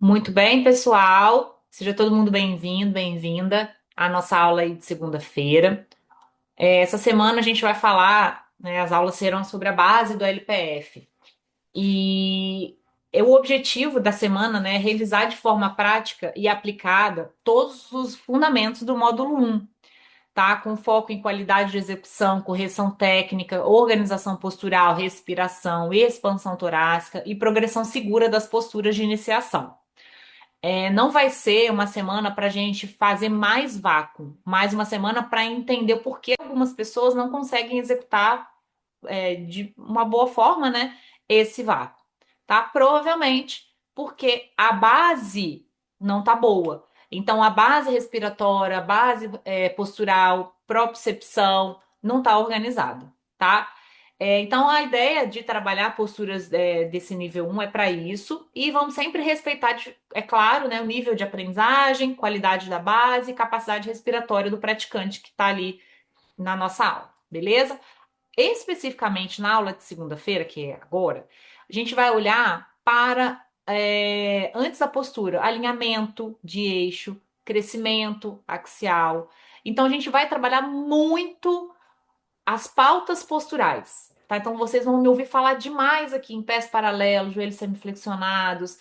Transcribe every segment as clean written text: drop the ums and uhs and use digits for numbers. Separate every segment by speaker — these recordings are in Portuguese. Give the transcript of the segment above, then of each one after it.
Speaker 1: Muito bem, pessoal. Seja todo mundo bem-vindo, bem-vinda à nossa aula aí de segunda-feira. Essa semana a gente vai falar, né, as aulas serão sobre a base do LPF. E o objetivo da semana, né, é realizar de forma prática e aplicada todos os fundamentos do módulo 1, tá? Com foco em qualidade de execução, correção técnica, organização postural, respiração, expansão torácica e progressão segura das posturas de iniciação. Não vai ser uma semana para a gente fazer mais vácuo, mais uma semana para entender por que algumas pessoas não conseguem executar de uma boa forma, né, esse vácuo, tá? Provavelmente porque a base não tá boa. Então, a base respiratória, a base postural, propriocepção não tá organizada, tá? Então, a ideia de trabalhar posturas desse nível um é para isso, e vamos sempre respeitar, é claro, né, o nível de aprendizagem, qualidade da base, capacidade respiratória do praticante que está ali na nossa aula, beleza? Especificamente na aula de segunda-feira, que é agora, a gente vai olhar para antes da postura, alinhamento de eixo, crescimento axial. Então, a gente vai trabalhar muito as pautas posturais, tá? Então vocês vão me ouvir falar demais aqui em pés paralelos, joelhos semiflexionados,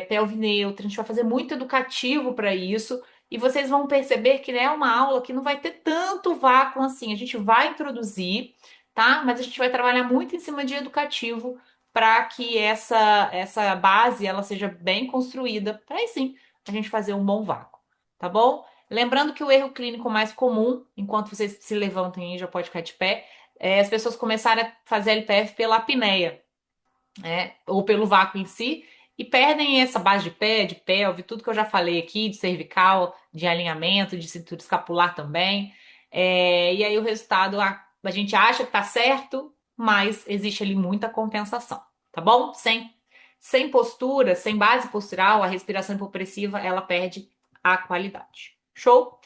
Speaker 1: pelve neutra. A gente vai fazer muito educativo para isso e vocês vão perceber que é uma aula que não vai ter tanto vácuo assim. A gente vai introduzir, tá? Mas a gente vai trabalhar muito em cima de educativo para que essa base ela seja bem construída, para aí sim a gente fazer um bom vácuo, tá bom? Lembrando que o erro clínico mais comum, enquanto vocês se levantam aí, já pode ficar de pé, é as pessoas começarem a fazer LPF pela apneia, né? Ou pelo vácuo em si, e perdem essa base de pé, de pelve, tudo que eu já falei aqui, de cervical, de alinhamento, de cintura escapular também. E aí o resultado, a gente acha que tá certo, mas existe ali muita compensação, tá bom? Sem postura, sem base postural, a respiração hipopressiva, ela perde a qualidade. Show?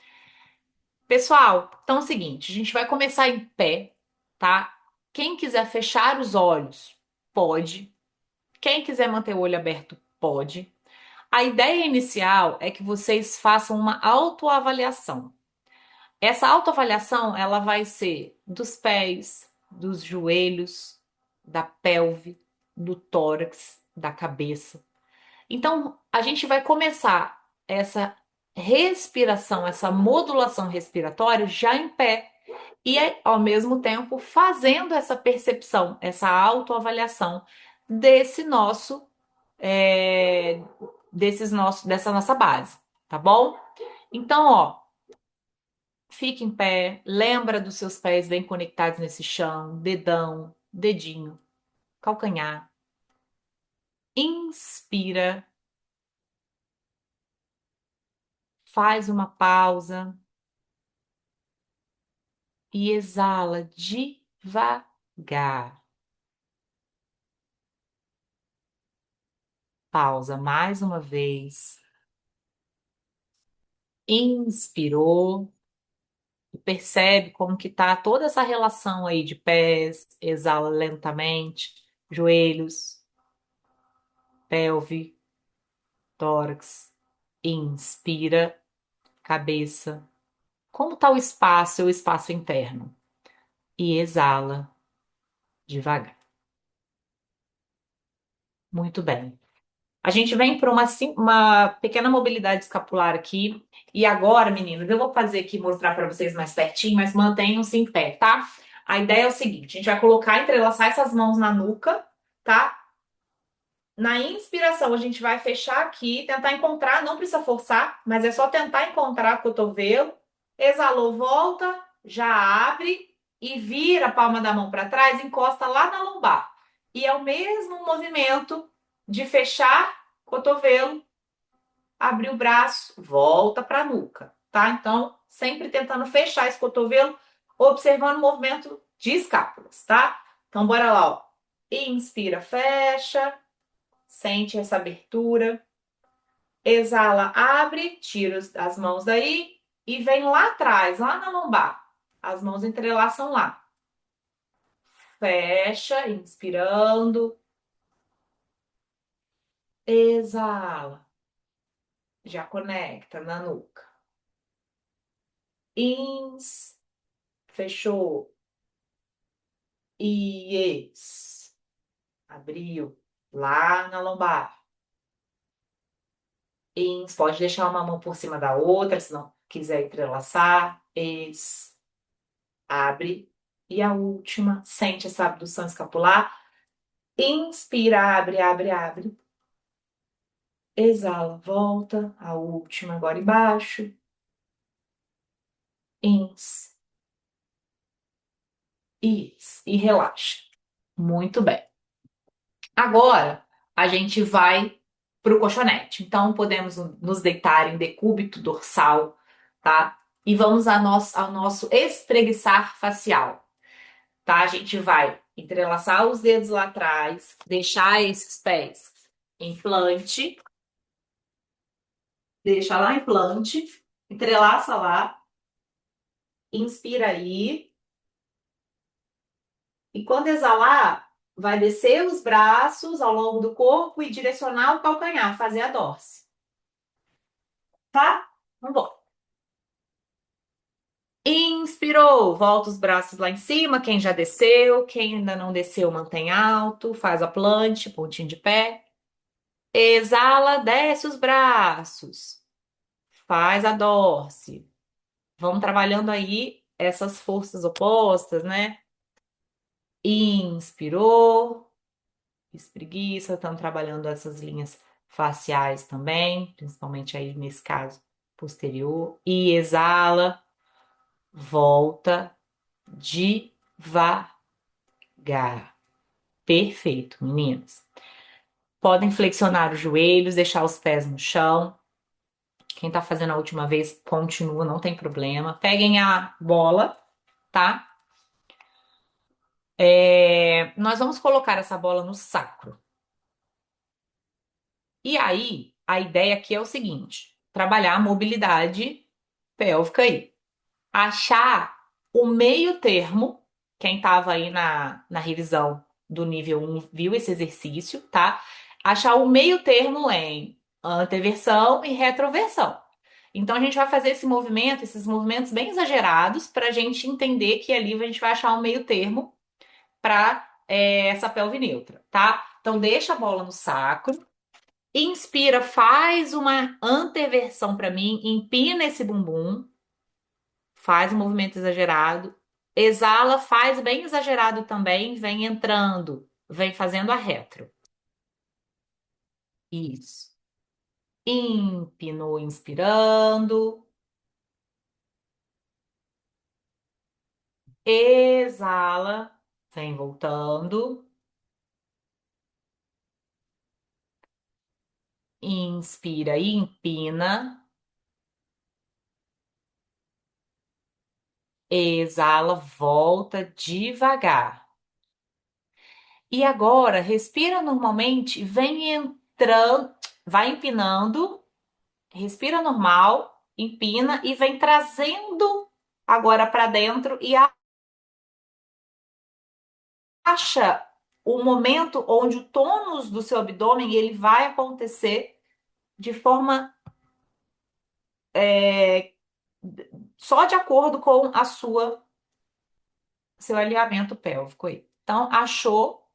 Speaker 1: Pessoal, então é o seguinte, a gente vai começar em pé, tá? Quem quiser fechar os olhos, pode. Quem quiser manter o olho aberto, pode. A ideia inicial é que vocês façam uma autoavaliação. Essa autoavaliação, ela vai ser dos pés, dos joelhos, da pelve, do tórax, da cabeça. Então, a gente vai começar essa respiração, essa modulação respiratória já em pé e, ao mesmo tempo, fazendo essa percepção, essa autoavaliação desse nosso, é, dessa nossa base, tá bom? Então, ó, fique em pé, lembra dos seus pés bem conectados nesse chão, dedão, dedinho, calcanhar. Inspira, faz uma pausa e exala devagar. Pausa mais uma vez. Inspirou e percebe como que tá toda essa relação aí de pés, exala lentamente, joelhos, pelve, tórax. Inspira, cabeça. Como tá o espaço interno? E exala devagar. Muito bem. A gente vem para uma pequena mobilidade escapular aqui. E agora, meninas, eu vou fazer aqui, mostrar para vocês mais pertinho, mas mantenham-se em pé, tá? A ideia é o seguinte: a gente vai colocar, entrelaçar essas mãos na nuca, tá? Na inspiração, a gente vai fechar aqui, tentar encontrar, não precisa forçar, mas é só tentar encontrar o cotovelo. Exalou, volta, já abre e vira a palma da mão para trás, encosta lá na lombar. E é o mesmo movimento de fechar cotovelo, abrir o braço, volta para a nuca, tá? Então, sempre tentando fechar esse cotovelo, observando o movimento de escápulas, tá? Então, bora lá, ó. Inspira, fecha, sente essa abertura. Exala, abre, tira as mãos daí e vem lá atrás, lá na lombar. As mãos entrelaçam lá. Fecha, inspirando. Exala. Já conecta na nuca. Ins, fechou. E ex, abriu. Lá na lombar. Ins, pode deixar uma mão por cima da outra, se não quiser entrelaçar. Ex, abre. E a última, sente essa abdução escapular. Inspira, abre, abre, abre. Exala, volta. A última agora embaixo. Ins, is. E relaxa. Muito bem. Agora, a gente vai para o colchonete. Então, podemos nos deitar em decúbito dorsal, tá? E vamos ao nosso espreguiçar facial, tá? A gente vai entrelaçar os dedos lá atrás, deixar esses pés em plante, deixa lá em plante, entrelaça lá, inspira aí, e quando exalar, vai descer os braços ao longo do corpo e direcionar o calcanhar, fazer a dorse, tá? Vamos. Inspirou, volta os braços lá em cima. Quem já desceu, quem ainda não desceu, mantém alto, faz a planche, pontinho de pé. Exala, desce os braços, faz a dorse. Vamos trabalhando aí essas forças opostas, né? Inspirou, espreguiça, estamos trabalhando essas linhas faciais também, principalmente aí nesse caso posterior. E exala, volta devagar. Perfeito, meninas. Podem flexionar os joelhos, deixar os pés no chão. Quem tá fazendo a última vez, continua, não tem problema. Peguem a bola, tá? Nós vamos colocar essa bola no sacro. E aí, a ideia aqui é o seguinte: trabalhar a mobilidade pélvica aí. Achar o meio termo. Quem estava aí na revisão do nível 1 viu esse exercício, tá? Achar o meio termo em anteversão e retroversão. Então a gente vai fazer esses movimentos bem exagerados, para a gente entender que ali a gente vai achar um meio termo para essa pelve neutra, tá? Então deixa a bola no sacro, inspira, faz uma anteversão para mim, empina esse bumbum, faz um movimento exagerado, exala, faz bem exagerado também, vem entrando, vem fazendo a retro. Isso. Empinou, inspirando, exala, vem voltando, inspira e empina, exala, volta devagar. E agora, respira normalmente, vem entrando, vai empinando. Respira normal, empina e vem trazendo agora para dentro e acha o momento onde o tônus do seu abdômen ele vai acontecer de forma só de acordo com a sua seu alinhamento pélvico aí. Então, achou,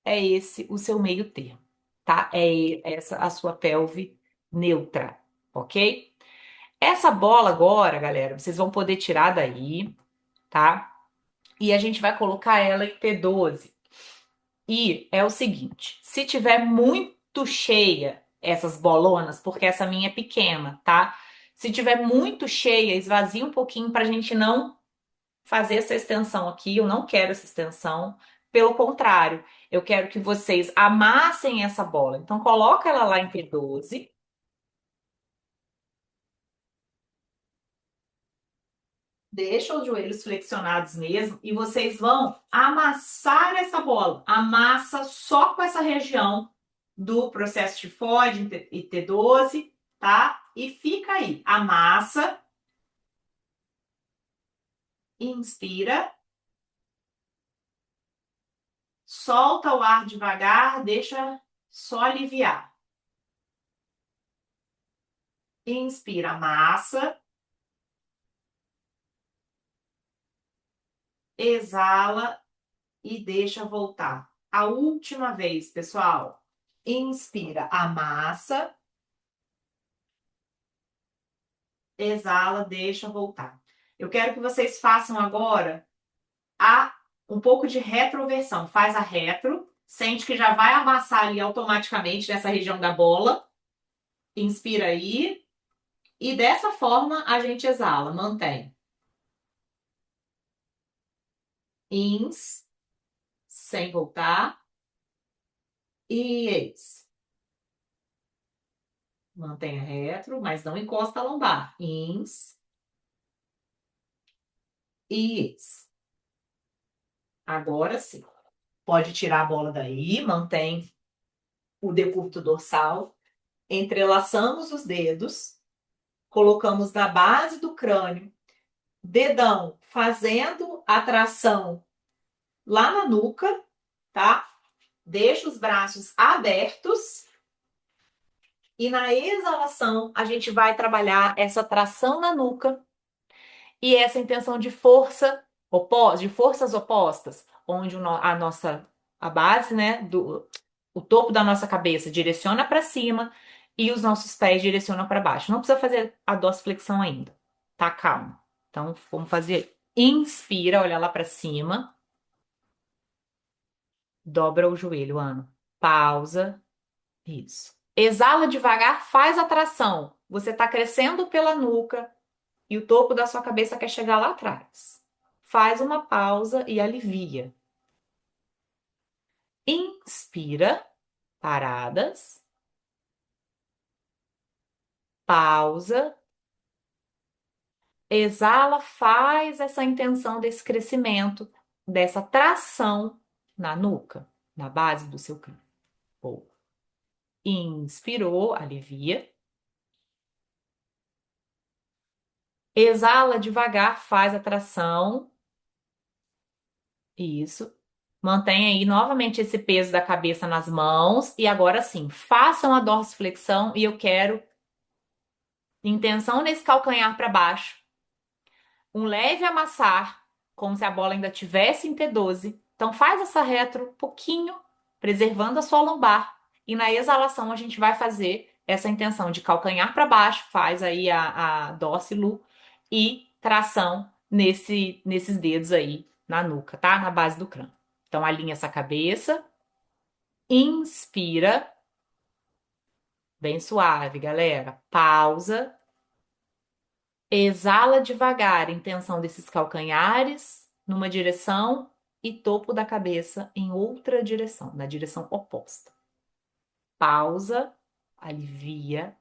Speaker 1: é esse o seu meio termo, tá? É essa a sua pelve neutra, ok? Essa bola agora, galera, vocês vão poder tirar daí, tá? E a gente vai colocar ela em P12. E é o seguinte, se tiver muito cheia essas bolonas, porque essa minha é pequena, tá? Se tiver muito cheia, esvazia um pouquinho para a gente não fazer essa extensão aqui. Eu não quero essa extensão. Pelo contrário, eu quero que vocês amassem essa bola. Então, coloca ela lá em P12. Deixa os joelhos flexionados mesmo e vocês vão amassar essa bola. Amassa só com essa região do processo tifoide e T12, tá? E fica aí. Amassa, inspira, solta o ar devagar, deixa só aliviar. Inspira, amassa. Exala e deixa voltar. A última vez, pessoal. Inspira, amassa. Exala, deixa voltar. Eu quero que vocês façam agora a um pouco de retroversão. Faz a retro, sente que já vai amassar ali automaticamente nessa região da bola. Inspira aí. E dessa forma a gente exala. Mantém. Ins, sem voltar. E ex. Mantenha retro, mas não encosta a lombar. Ins e ex. Agora sim. Pode tirar a bola daí, mantém o decúbito dorsal. Entrelaçamos os dedos, colocamos na base do crânio, dedão fazendo a tração lá na nuca, tá? Deixa os braços abertos e na exalação a gente vai trabalhar essa tração na nuca e essa intenção de força de forças opostas, onde a nossa a base, né, o topo da nossa cabeça direciona para cima e os nossos pés direcionam para baixo. Não precisa fazer a dorsiflexão ainda. Tá calmo. Então vamos fazer. Inspira, olha lá para cima. Dobra o joelho, Ana. Pausa. Isso. Exala devagar, faz a tração. Você está crescendo pela nuca e o topo da sua cabeça quer chegar lá atrás. Faz uma pausa e alivia. Inspira, paradas. Pausa. Exala, faz essa intenção desse crescimento, dessa tração na nuca, na base do seu crânio. Boa. Inspirou, alivia. Exala devagar, faz a tração. Isso. Mantém aí novamente esse peso da cabeça nas mãos. E agora sim, façam a dorsiflexão e eu quero intenção nesse calcanhar para baixo. Um leve amassar, como se a bola ainda tivesse em T12. Então faz essa retro um pouquinho, preservando a sua lombar. E na exalação a gente vai fazer essa intenção de calcanhar para baixo, faz aí a dócilo e tração nesses dedos aí na nuca, tá? Na base do crânio. Então alinha essa cabeça, inspira, bem suave, galera. Pausa. Exala devagar, intenção desses calcanhares numa direção e topo da cabeça em outra direção, na direção oposta. Pausa, alivia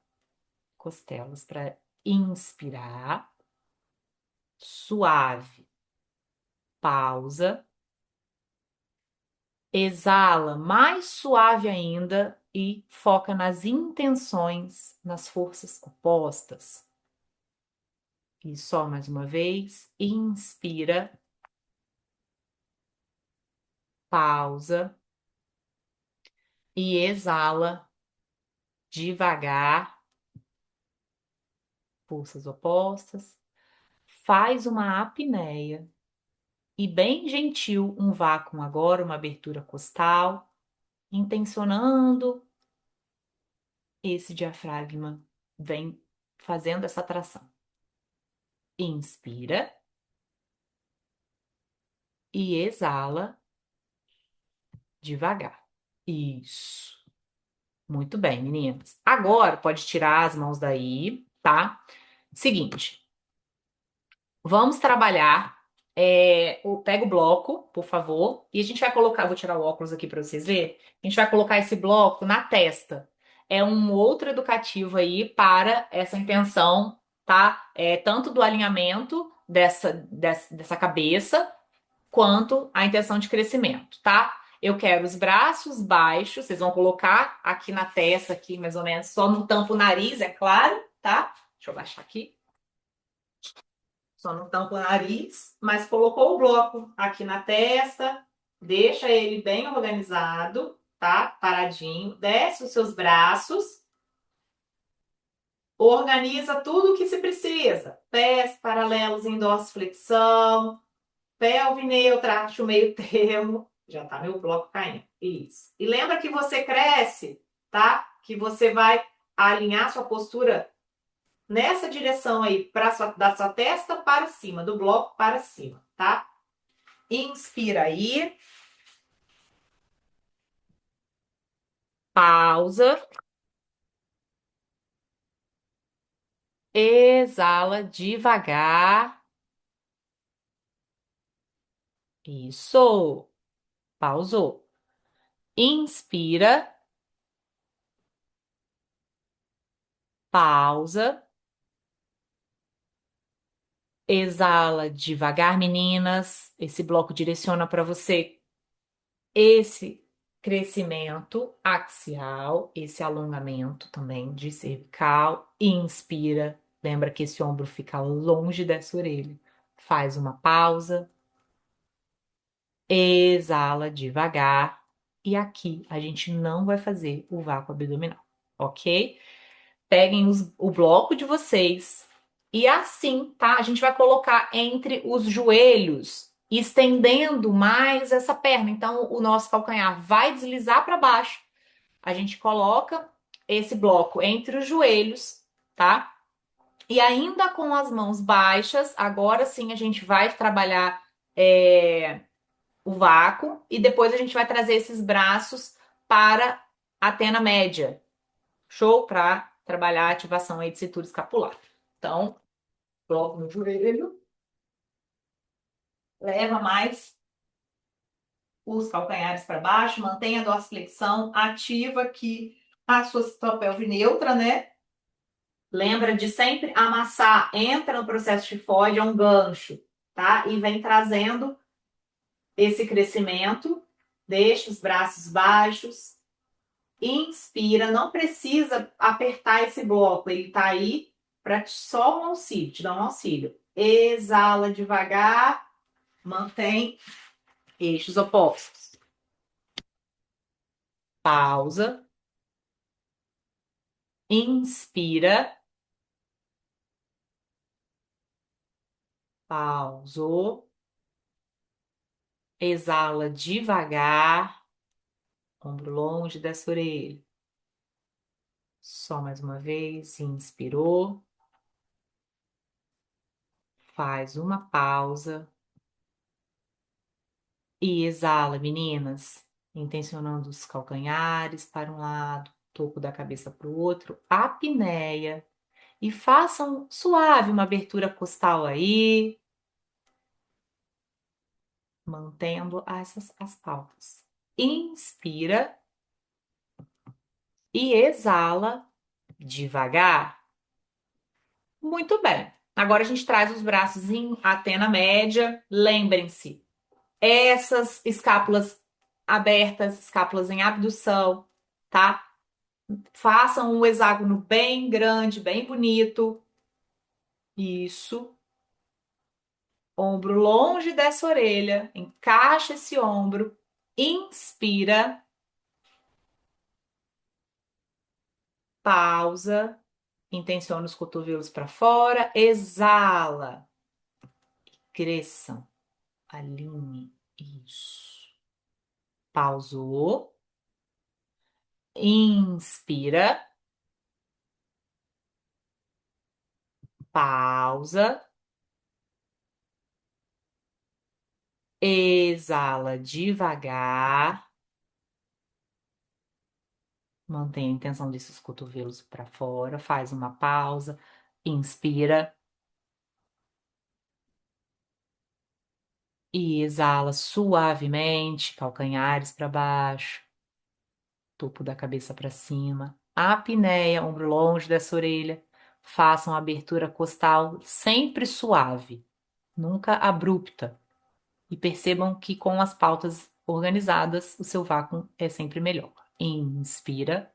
Speaker 1: costelas para inspirar. Suave. Pausa. Exala mais suave ainda e foca nas intenções, nas forças opostas. E só mais uma vez, inspira. Pausa e exala devagar, forças opostas. Faz uma apneia e bem gentil um vácuo agora, uma abertura costal, intencionando esse diafragma vem fazendo essa tração. Inspira e exala devagar. Isso. Muito bem, meninas. Agora pode tirar as mãos daí, tá? Seguinte, vamos trabalhar. Pega o bloco, por favor, e a gente vai colocar. Vou tirar o óculos aqui para vocês verem. A gente vai colocar esse bloco na testa. É um outro educativo aí para essa intenção, tá? Tanto do alinhamento dessa cabeça, quanto a intenção de crescimento, tá? Eu quero os braços baixos, vocês vão colocar aqui na testa, aqui mais ou menos, só não tampa o nariz, é claro, tá? Deixa eu baixar aqui. Só não tampa o nariz, mas colocou o bloco aqui na testa, deixa ele bem organizado, tá? Paradinho. Desce os seus braços. Organiza tudo o que se precisa. Pés paralelos em dorsiflexão, pelve neutra, acho meio termo. Já tá meu bloco caindo. Isso. E lembra que você cresce, tá? Que você vai alinhar sua postura nessa direção aí, da sua testa para cima, do bloco para cima, tá? Inspira aí. Pausa. Exala devagar. Isso. Pausou. Inspira. Pausa. Exala devagar, meninas. Esse bloco direciona para você esse crescimento axial, esse alongamento também de cervical. Inspira. Lembra que esse ombro fica longe dessa orelha. Faz uma pausa. Exala devagar. E aqui a gente não vai fazer o vácuo abdominal, ok? Peguem o bloco de vocês e assim, tá? A gente vai colocar entre os joelhos, estendendo mais essa perna. Então, o nosso calcanhar vai deslizar para baixo. A gente coloca esse bloco entre os joelhos, tá? E ainda com as mãos baixas, agora sim a gente vai trabalhar o vácuo e depois a gente vai trazer esses braços para a tena média. Show? Para trabalhar a ativação aí de cintura escapular. Então, coloca no joelho, leva mais os calcanhares para baixo, mantenha a dorsiflexão, ativa aqui a sua pelve neutra, né? Lembra de sempre amassar, entra no processo tifoide, é um gancho, tá? E vem trazendo esse crescimento, deixa os braços baixos, inspira, não precisa apertar esse bloco, ele tá aí para só um auxílio, te dar um auxílio. Exala devagar, mantém eixos opostos. Pausa, inspira, pausou, exala devagar, ombro longe dessa orelha. Só mais uma vez, inspirou, faz uma pausa e exala, meninas, intencionando os calcanhares para um lado, topo da cabeça para o outro, apneia. E façam suave uma abertura costal aí, mantendo as palmas. Inspira e exala devagar. Muito bem. Agora a gente traz os braços em antena média. Lembrem-se, essas escápulas abertas, escápulas em abdução, tá? Façam um hexágono bem grande, bem bonito. Isso. Ombro longe dessa orelha. Encaixa esse ombro. Inspira. Pausa. Intenciona os cotovelos para fora. Exala. Cresçam. Alinhe. Isso. Pausou. Inspira. Pausa. Exala devagar. Mantém a intenção desses cotovelos para fora. Faz uma pausa. Inspira. E exala suavemente, calcanhares para baixo, topo da cabeça para cima, apneia, ombro longe dessa orelha. Faça uma abertura costal sempre suave, nunca abrupta. E percebam que com as pautas organizadas, o seu vácuo é sempre melhor. Inspira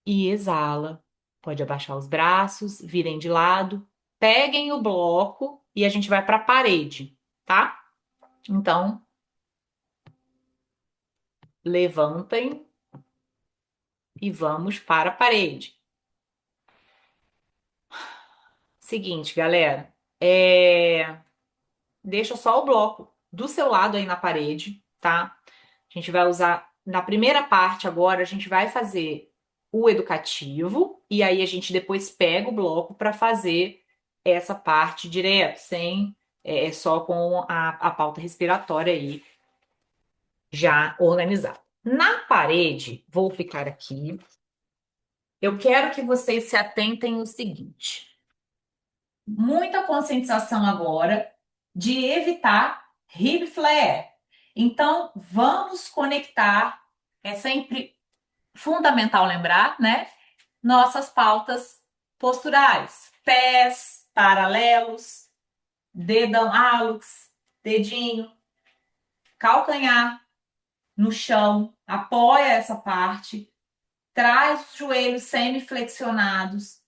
Speaker 1: e exala. Pode abaixar os braços, virem de lado, peguem o bloco e a gente vai para a parede, tá? Então, levantem e vamos para a parede. Seguinte, galera, deixa só o bloco do seu lado aí na parede, tá? A gente vai usar na primeira parte agora, a gente vai fazer o educativo e aí a gente depois pega o bloco para fazer essa parte direto, sem só com a pauta respiratória aí já organizada. Na parede, vou ficar aqui. Eu quero que vocês se atentem o seguinte: muita conscientização agora de evitar hip flare. Então, vamos conectar, é sempre fundamental lembrar, né? Nossas pautas posturais, pés paralelos, dedão hálux, dedinho, calcanhar no chão, apoia essa parte, traz os joelhos semi-flexionados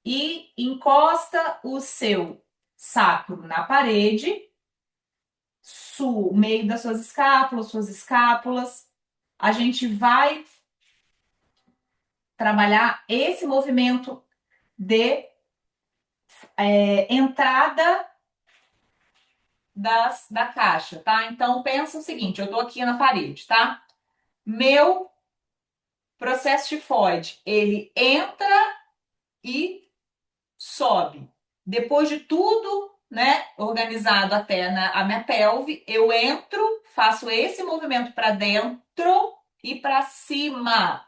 Speaker 1: e encosta o seu sacro na parede, meio das suas escápulas. A gente vai trabalhar esse movimento de entrada da caixa, tá? Então pensa o seguinte, eu tô aqui na parede, tá? Meu processo tifoide, ele entra e sobe. Depois de tudo, né, organizado até a minha pelve, eu entro, faço esse movimento para dentro e para cima,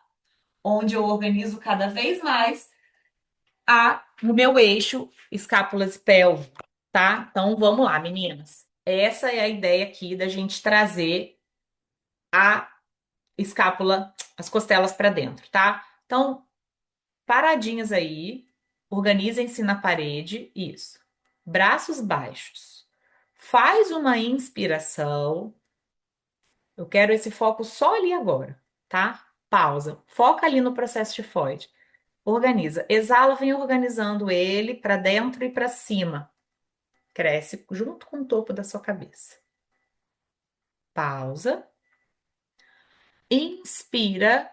Speaker 1: onde eu organizo cada vez mais o meu eixo escápulas e pelve, tá? Então vamos lá, meninas. Essa é a ideia aqui da gente trazer a escápula, as costelas para dentro, tá? Então, paradinhas aí, organizem-se na parede, isso. Braços baixos. Faz uma inspiração. Eu quero esse foco só ali agora, tá? Pausa. Foca ali no processo tifoide. Organiza. Exala, vem organizando ele para dentro e para cima. Cresce junto com o topo da sua cabeça. Pausa. Inspira.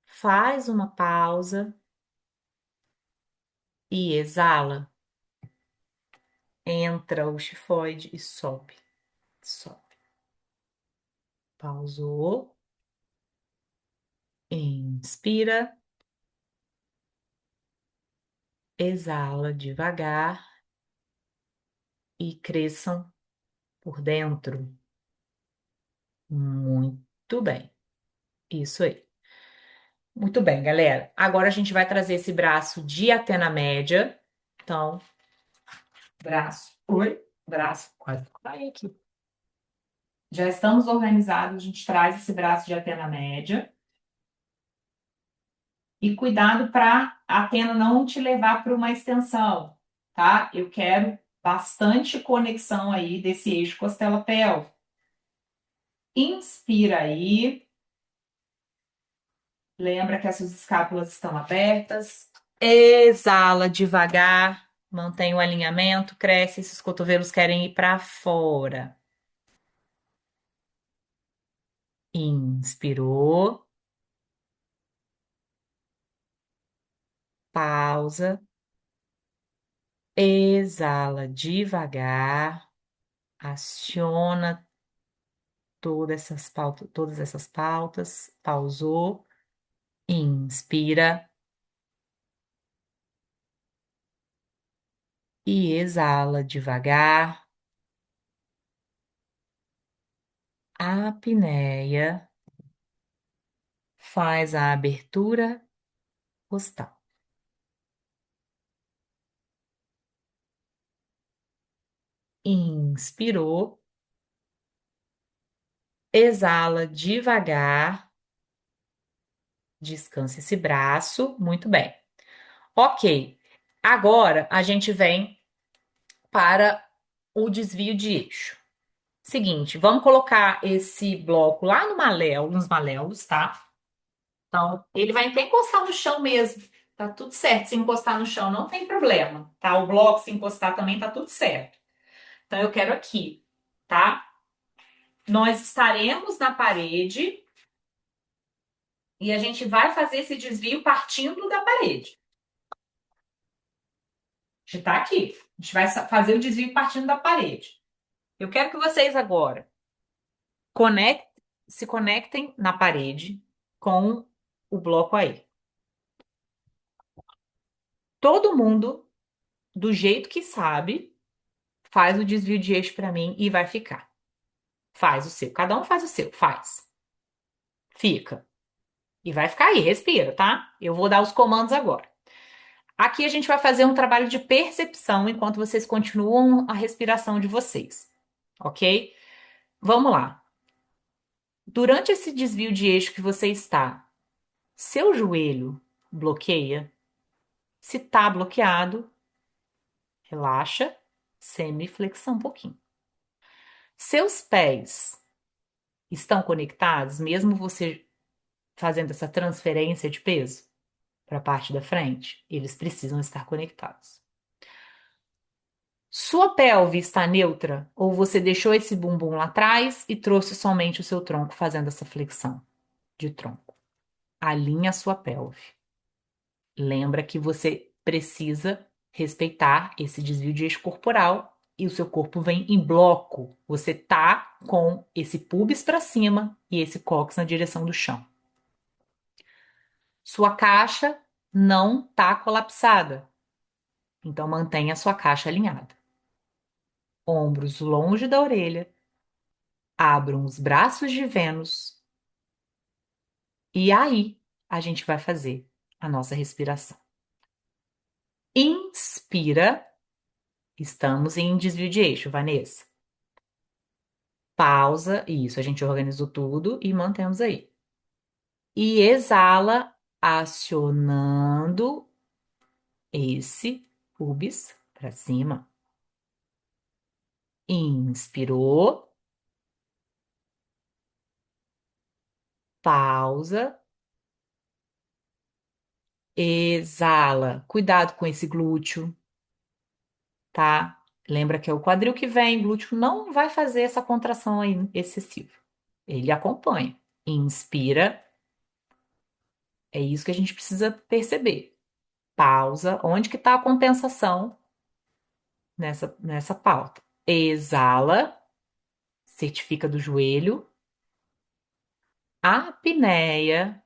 Speaker 1: Faz uma pausa e exala. Entra o tifoide e sobe. Sobe. Pausou. Inspira. Exala devagar e cresçam por dentro. Muito bem. Isso aí. Muito bem, galera. Agora a gente vai trazer esse braço de até na média. Então, braço. Oi? Braço. Quase cai aqui. Já estamos organizados, a gente traz esse braço de até na média. E cuidado para a tena não te levar para uma extensão, tá? Eu quero bastante conexão aí desse eixo costela-pélvico. Inspira aí. Lembra que as suas escápulas estão abertas. Exala devagar. Mantém o alinhamento. Cresce. Esses cotovelos querem ir para fora. Inspirou. Pausa. Exala devagar. Aciona todas essas pautas. Pausou. Inspira e exala devagar. A apneia faz a abertura costal. Inspirou, exala devagar. Descansa esse braço. Muito bem. Ok. Agora a gente vem para o desvio de eixo. Seguinte, vamos colocar esse bloco lá no maléolo, nos maléolos, tá? Então, ele vai até encostar no chão mesmo. Tá tudo certo. Se encostar no chão, não tem problema, tá? O bloco, se encostar também, tá tudo certo. Então, eu quero aqui, tá? nós estaremos na parede e a gente vai fazer esse desvio partindo da parede. A gente está aqui. A gente vai fazer o desvio partindo da parede. Eu quero que vocês agora conect- se conectem na parede com o bloco aí. Todo mundo, do jeito que sabe, faz o desvio de eixo para mim e vai ficar. Faz o seu. Cada um faz o seu. Faz. Fica. E vai ficar aí, respira, tá? Eu vou dar os comandos agora. Aqui a gente vai fazer um trabalho de percepção enquanto vocês continuam a respiração de vocês, ok? Vamos lá. Durante esse desvio de eixo que você está, seu joelho bloqueia? Se tá bloqueado, relaxa, semiflexão um pouquinho. Seus pés estão conectados, mesmo você fazendo essa transferência de peso para a parte da frente? Eles precisam estar conectados. Sua pelve está neutra ou você deixou esse bumbum lá atrás e trouxe somente o seu tronco fazendo essa flexão de tronco? Alinha a sua pelve. Lembra que você precisa respeitar esse desvio de eixo corporal e o seu corpo vem em bloco. Você tá com esse pubis para cima e esse cóccix na direção do chão. Sua caixa não tá colapsada. Então mantenha a sua caixa alinhada. Ombros longe da orelha. Abram os braços de Vênus. E aí a gente vai fazer a nossa respiração. Inspira. Estamos em desvio de eixo, Vanessa. Pausa. Isso, a gente organizou tudo e mantemos aí. E exala, acionando esse pubis para cima. Inspirou. Pausa. Exala. Cuidado com esse glúteo, tá? Lembra que é o quadril que vem, glúteo não vai fazer essa contração aí excessiva. Ele acompanha. Inspira. É isso que a gente precisa perceber. Pausa. Onde que está a compensação nessa pauta? Exala. Certifica do joelho. A apneia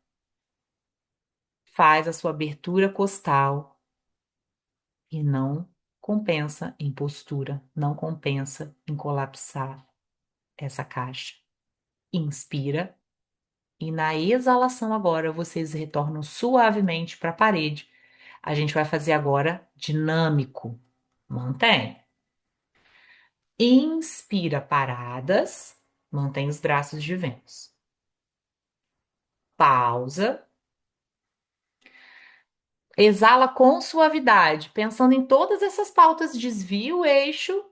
Speaker 1: faz a sua abertura costal e não compensa em postura, não compensa em colapsar essa caixa. Inspira e na exalação agora vocês retornam suavemente para a parede. A gente vai fazer agora dinâmico. Mantém. Inspira paradas, mantém os braços de Vênus. Pausa. Exala com suavidade, pensando em todas essas pautas, desvia o eixo,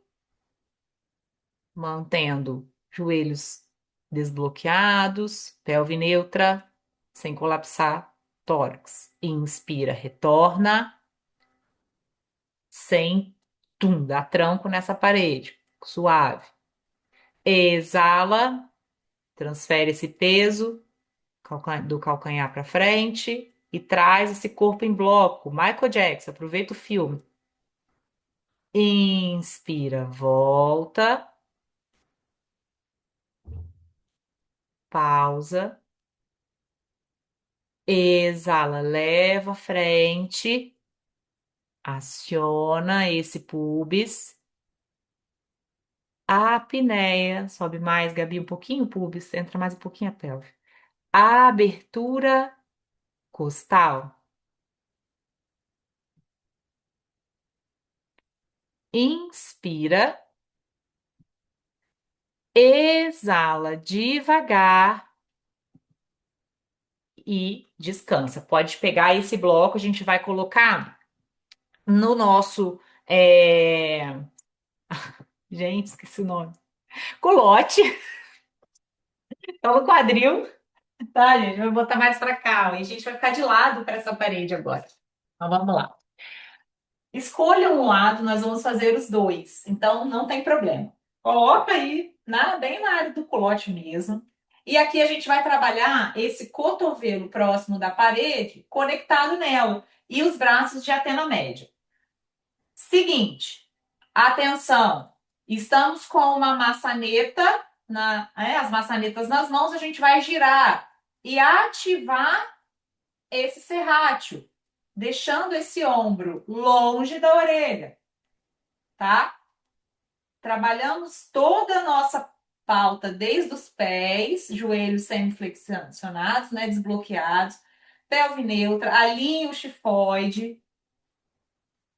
Speaker 1: mantendo joelhos desbloqueados, pelve neutra, sem colapsar tórax. Inspira, retorna, sem dá tranco nessa parede, suave. Exala, transfere esse peso do calcanhar para frente e traz esse corpo em bloco. Michael Jackson, aproveita o filme. Inspira, volta, pausa, exala, leva à frente, aciona esse pubis, a apneia, sobe mais, Gabi, um pouquinho o pubis, entra mais um pouquinho a pelve. A abertura costal, inspira, exala devagar e descansa. Pode pegar esse bloco, a gente vai colocar no nosso. Gente, esqueci o nome. Culote, então no quadril, tá, gente? Vou botar mais pra cá, e a gente vai ficar de lado para essa parede agora. Então vamos lá. Escolha um lado, nós vamos fazer os dois, então não tem problema. Coloca aí bem na área do culote mesmo. E aqui a gente vai trabalhar esse cotovelo próximo da parede, conectado nela, e os braços de antena média. Seguinte, atenção, estamos com uma maçaneta, as maçanetas nas mãos, a gente vai girar e ativar esse serrátil, deixando esse ombro longe da orelha, tá? Trabalhamos toda a nossa pauta, desde os pés, joelhos semiflexionados, né, desbloqueados, pelve neutra, alinhe o chifoide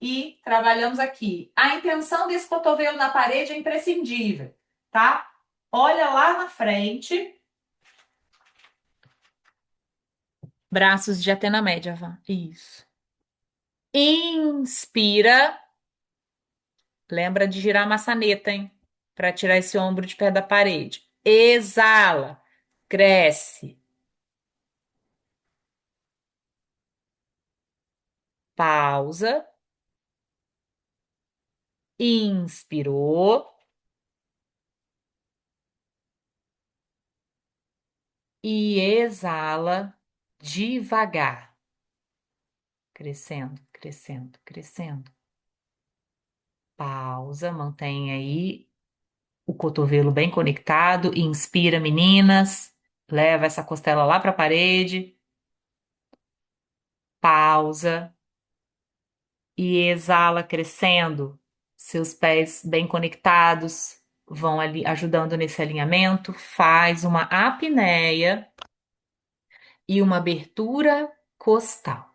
Speaker 1: e trabalhamos aqui. A intenção desse cotovelo na parede é imprescindível, tá? Olha lá na frente. Braços de Atena média, Vá. Isso. Inspira. Lembra de girar a maçaneta, hein? Para tirar esse ombro de pé da parede. Exala. Cresce. Pausa. Inspirou. E exala devagar. Crescendo, crescendo, crescendo. Pausa. Mantém aí o cotovelo bem conectado. Inspira, meninas. Leva essa costela lá para a parede. Pausa. E exala crescendo. Seus pés bem conectados vão ali ajudando nesse alinhamento. Faz uma apneia e uma abertura costal.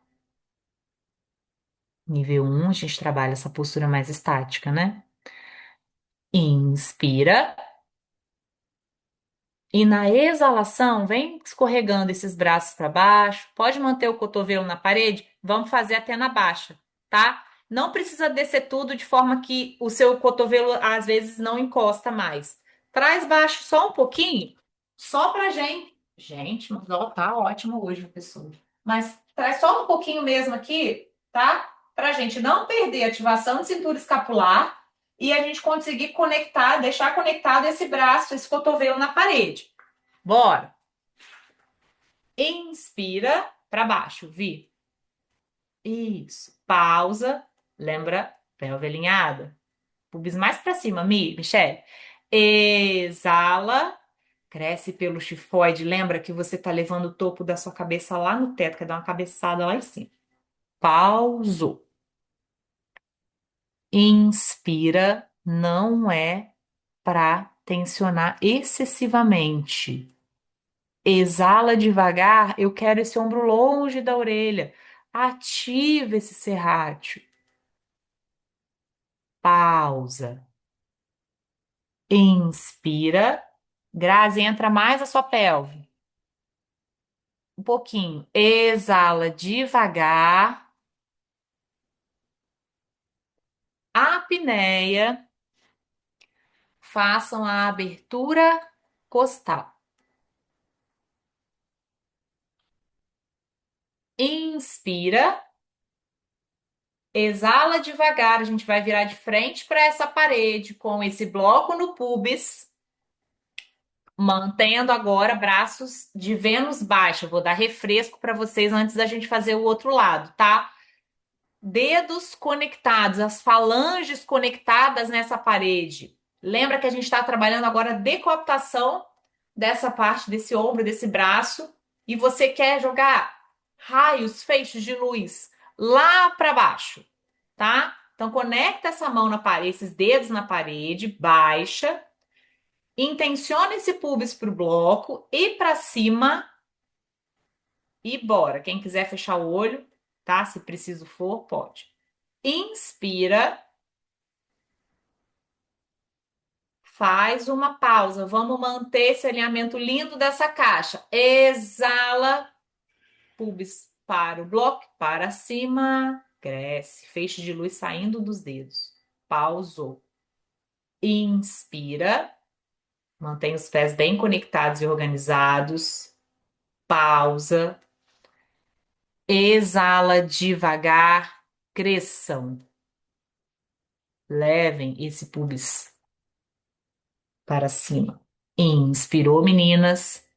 Speaker 1: Nível um, a gente trabalha essa postura mais estática, né? Inspira. E na exalação, vem escorregando esses braços para baixo. Pode manter o cotovelo na parede. Vamos fazer até na baixa, tá? Não precisa descer tudo de forma que o seu cotovelo às vezes não encosta mais. Traz baixo só um pouquinho, só pra gente. Gente, mas ó, tá ótimo hoje, pessoal. Mas traz só um pouquinho mesmo aqui, tá? Pra gente não perder a ativação de cintura escapular e a gente conseguir conectar, deixar conectado esse braço, esse cotovelo na parede. Bora. Inspira para baixo, Vi. Isso. Pausa. Lembra? Pelve alinhada. Pubis mais para cima, Michele. Exala. Cresce pelo chifoide. Lembra que você tá levando o topo da sua cabeça lá no teto, quer dar uma cabeçada lá em cima. Pausou. Inspira. Não é para tensionar excessivamente. Exala devagar, eu quero esse ombro longe da orelha. Ativa esse serrátil. Pausa. Inspira. Grazi, entra mais a sua pelve. Um pouquinho. Exala devagar. Apneia. Façam a abertura costal. Inspira. Exala devagar. A gente vai virar de frente para essa parede com esse bloco no pubis. Mantendo agora braços de Vênus baixa. Eu vou dar refresco para vocês antes da gente fazer o outro lado, tá? Dedos conectados, as falanges conectadas nessa parede. Lembra que a gente está trabalhando agora a decooptação dessa parte, desse ombro, desse braço. E você quer jogar raios, feixes de luz lá para baixo, tá? Então conecta essa mão na parede, esses dedos na parede, baixa. Intenciona esse pubis para o bloco e para cima e bora. Quem quiser fechar o olho, tá? Se preciso for, pode. Inspira, faz uma pausa. Vamos manter esse alinhamento lindo dessa caixa. Exala, pubis para o bloco, para cima, cresce. Feixe de luz saindo dos dedos. Pausou. Inspira, mantém os pés bem conectados e organizados. Pausa. Exala devagar, cresçam. Levem esse pubis para cima. Inspirou, meninas.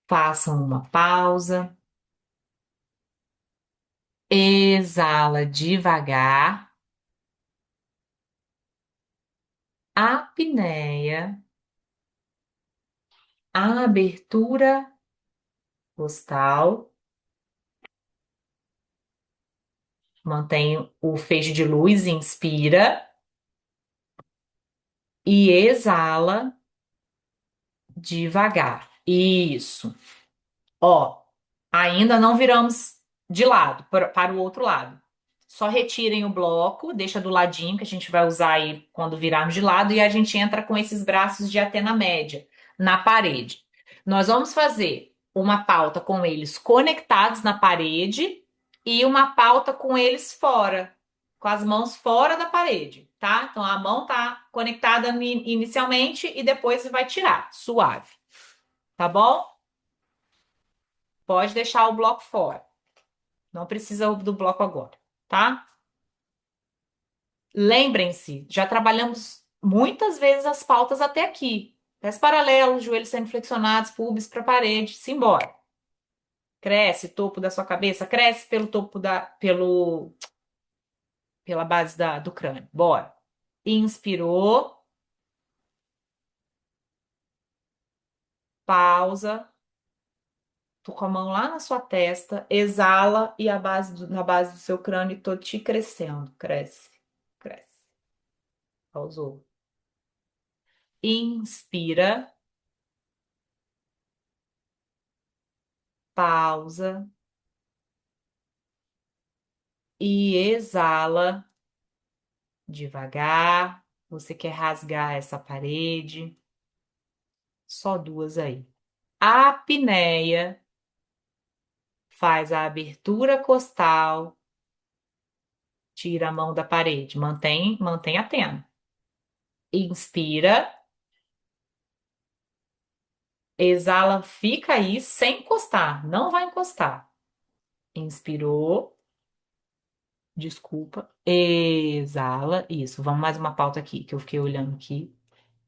Speaker 1: Façam uma pausa. Exala devagar. Apneia. Abertura costal. Mantém o feixe de luz. Inspira. E exala devagar. Isso. Ó, ainda não viramos de lado para o outro lado. Só retirem o bloco, deixa do ladinho que a gente vai usar aí quando virarmos de lado e a gente entra com esses braços de até na média na parede. Nós vamos fazer uma pauta com eles conectados na parede e uma pauta com eles fora, com as mãos fora da parede, tá? Então a mão tá conectada inicialmente e depois vai tirar, suave, tá bom? Pode deixar o bloco fora. Não precisa do bloco agora, tá? Lembrem-se, já trabalhamos muitas vezes as pautas até aqui. Pés paralelos, joelhos sendo flexionados, pubis para a parede, simbora. Cresce, topo da sua cabeça, cresce pelo topo pela base do crânio. Bora. Inspirou, pausa, tô com a mão lá na sua testa, exala e na base do seu crânio tô te crescendo. Cresce, cresce. Pausou. Inspira, pausa e exala devagar. Você quer rasgar essa parede? Só duas aí. A apneia faz a abertura costal, tira a mão da parede, mantém a tena. Inspira, exala, fica aí sem encostar, não vai encostar. Inspirou, desculpa, exala, isso. Vamos mais uma pauta aqui que eu fiquei olhando aqui.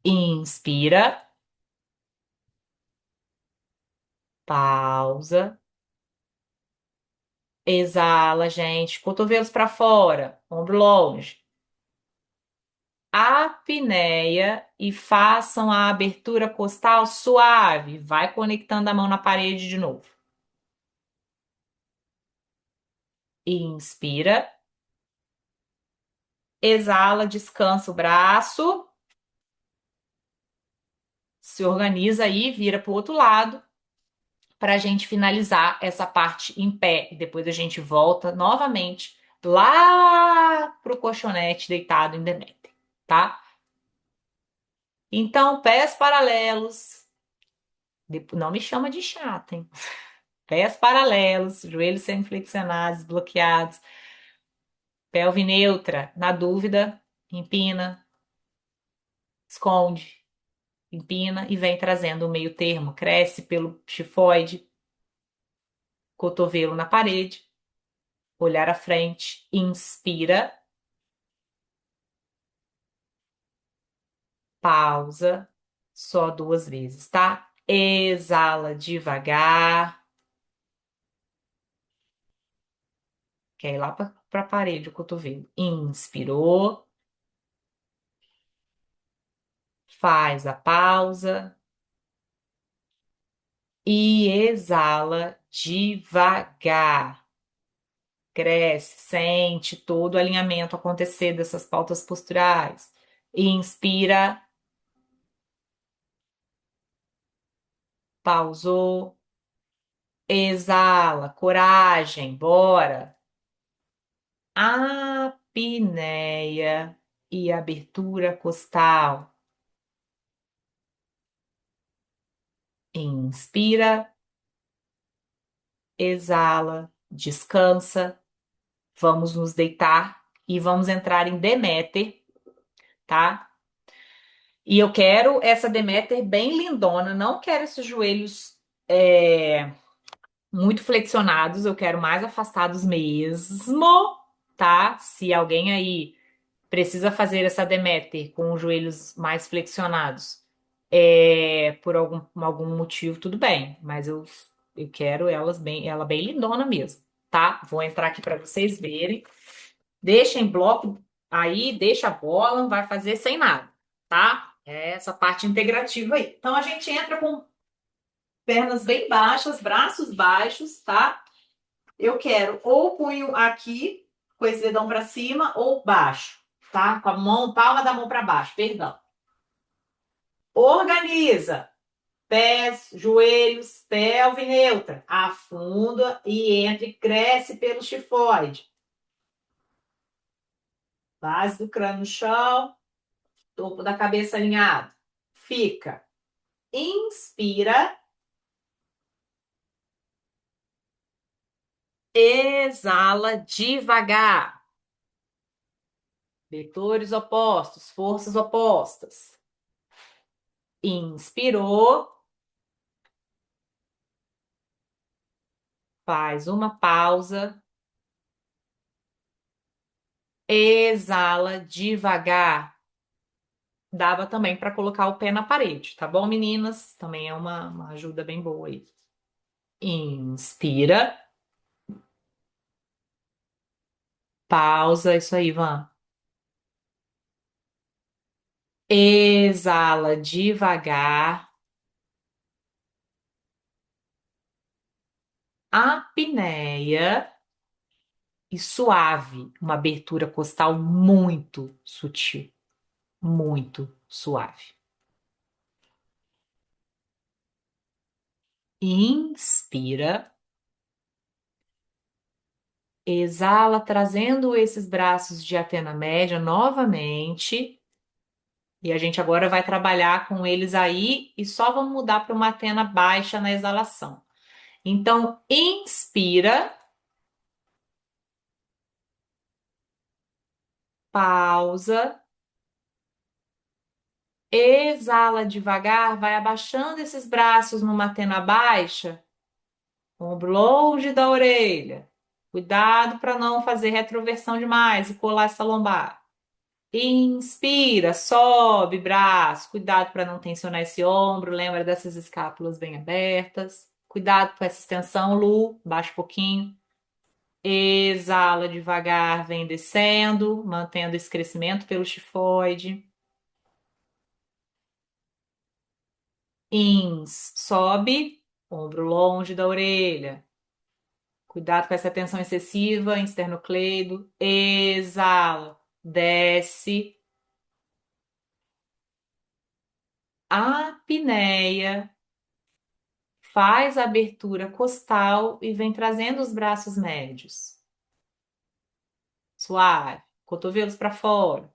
Speaker 1: Inspira, pausa. Exala, gente. Cotovelos para fora, ombro longe. Apneia e façam a abertura costal suave. Vai conectando a mão na parede de novo. Inspira. Exala, descansa o braço. Se organiza aí, vira para o outro lado para a gente finalizar essa parte em pé. E depois a gente volta novamente lá pro colchonete deitado em Deméter, tá? Então, pés paralelos. Não me chama de chata, hein? Pés paralelos, joelhos semiflexionados, bloqueados, pelve neutra. Na dúvida, empina, esconde, empina e vem trazendo o meio termo. Cresce pelo chifoide, cotovelo na parede, olhar à frente, inspira, pausa, só duas vezes, tá? Exala devagar, quer ir lá para a parede, o cotovelo. Inspirou, faz a pausa e exala devagar. Cresce, sente todo o alinhamento acontecer dessas pautas posturais. Inspira, pausou, exala, coragem, bora. Apneia e abertura costal. Inspira, exala, descansa. Vamos nos deitar e vamos entrar em Deméter, tá? E eu quero essa Deméter bem lindona, não quero esses joelhos muito flexionados, eu quero mais afastados mesmo, tá? Se alguém aí precisa fazer essa Deméter com os joelhos mais flexionados, por algum motivo, tudo bem, mas eu quero ela bem lindona mesmo, tá? Vou entrar aqui para vocês verem. Deixa em bloco aí, deixa a bola, não vai fazer sem nada, tá? É essa parte integrativa aí. Então a gente entra com pernas bem baixas, braços baixos, tá? Eu quero ou punho aqui, com esse dedão para cima, ou baixo, tá? Com a mão, palma da mão para baixo, perdão. Organiza pés, joelhos, pelve neutra. Afunda e entra e cresce pelo chifoide. Base do crânio no chão, topo da cabeça alinhado. Fica. Inspira. Exala devagar. Vetores opostos, forças opostas. Inspirou. Faz uma pausa. Exala devagar. Dava também para colocar o pé na parede, tá bom, meninas? Também é uma ajuda bem boa aí. Inspira. Pausa. Isso aí, Van. Exala devagar. Apneia e suave. Uma abertura costal muito sutil. Muito suave. Inspira. Exala, trazendo esses braços de antena média novamente. E a gente agora vai trabalhar com eles aí e só vamos mudar para uma antena baixa na exalação. Então, inspira, pausa, exala devagar, vai abaixando esses braços numa antena baixa, ombro longe da orelha. Cuidado para não fazer retroversão demais e colar essa lombar. Inspira, sobe braço. Cuidado para não tensionar esse ombro. Lembra dessas escápulas bem abertas. Cuidado com essa extensão, Lu. Baixa um pouquinho. Exala devagar, vem descendo, mantendo esse crescimento pelo tifoide. Ins, sobe, ombro longe da orelha. Cuidado com essa tensão excessiva, esternocleido. Exala, desce. Apneia. Faz a abertura costal e vem trazendo os braços médios. Suave. Cotovelos para fora.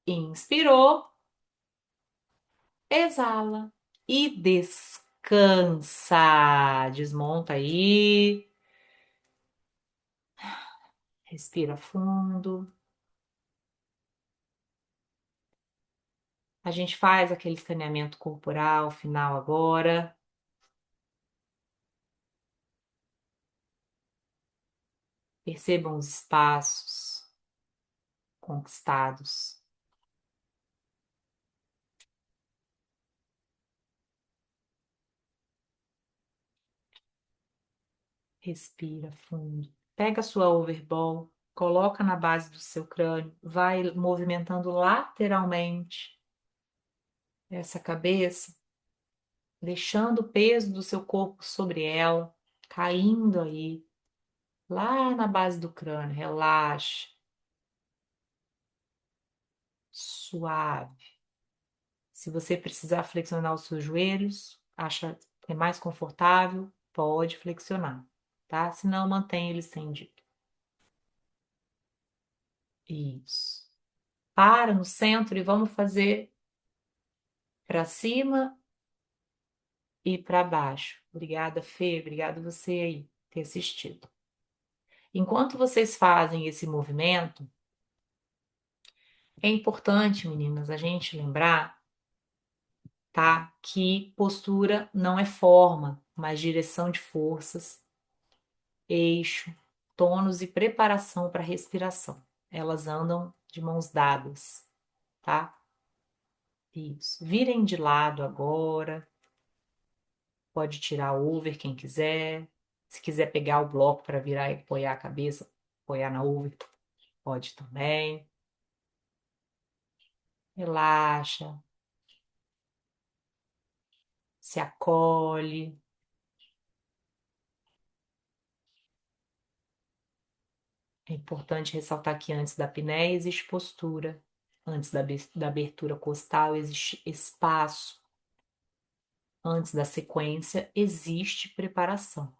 Speaker 1: Inspirou. Exala. E descansa. Desmonta aí. Respira fundo. A gente faz aquele escaneamento corporal final agora. Percebam os espaços conquistados. Respira fundo. Pega a sua overball, coloca na base do seu crânio, vai movimentando lateralmente essa cabeça, deixando o peso do seu corpo sobre ela, caindo aí, lá na base do crânio. Relaxa, suave. Se você precisar flexionar os seus joelhos, acha que é mais confortável, pode flexionar, tá? Se não, mantém ele estendido. Isso. Para no centro e vamos fazer para cima e para baixo. Obrigada, Fê. Obrigada você aí ter assistido. Enquanto vocês fazem esse movimento, é importante, meninas, a gente lembrar, tá, que postura não é forma, mas direção de forças, eixo, tônus e preparação para a respiração. Elas andam de mãos dadas, tá? Isso. Virem de lado agora. Pode tirar over quem quiser. Se quiser pegar o bloco para virar e apoiar a cabeça, apoiar na over, pode também. Relaxa, se acolhe. É importante ressaltar que antes da apneia existe postura. Antes da abertura costal existe espaço. Antes da sequência existe preparação.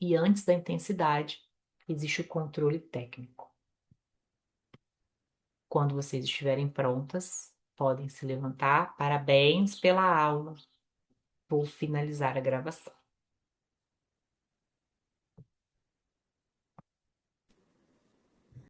Speaker 1: E antes da intensidade existe o controle técnico. Quando vocês estiverem prontas, podem se levantar. Parabéns pela aula. Vou finalizar a gravação.